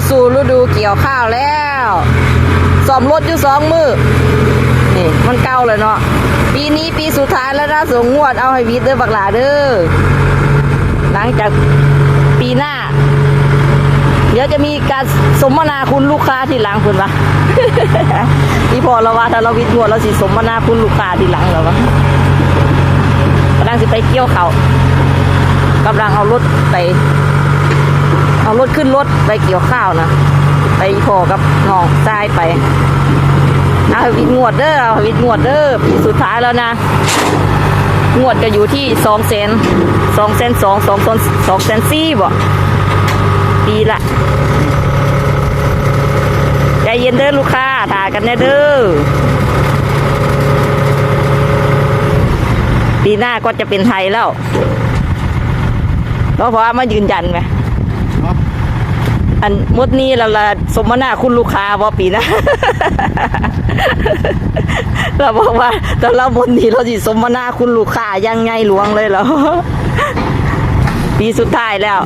สู่ฤดูเกี่ยวข้าวแล้วซ่อมรถอยู่2 มื้อนี่มันเก่าเลยเนาะปีนี้ปีสุดท้ายแล้วนะส่งงวดเอาให้วิทย์เด้อบักหลาเด้อหลังจากปีหน้าเดี๋ยวจะมีการสมนาคุณลูกค้าทีหลังคุณวะ ที่พอเราว่าถ้าเราวิทย์งวดเราสิสมนาคุณลูกค้าทีหลังแล้ววะกำลังสิไปเกี่ยวเขากำลังเอารถขึ้นรถไปเกี่ยวข้าวนะไปพอกับน้องทรายไปเอาวิทย์งวดเด้อเอาวิทย์งวดเด้อปีสุดท้ายแล้วนะงวดก็อยู่ที่200,002,400,000บ่ปีละใจเย็นเด้อลูกค้าถ่ายกันแน่เด้อปีหน้าก็จะเป็นไทยแล้วเพราะว่ามายืนยันไหมอันมดนี้เราสมนาคุณลูกค้าว่าปีหน้า เราบอกว่าแต่เรามดนี้เราสิสมนาคุณลูกค้ายังไงหลวงเลยเหรอ ปีสุดท้ายแล้ว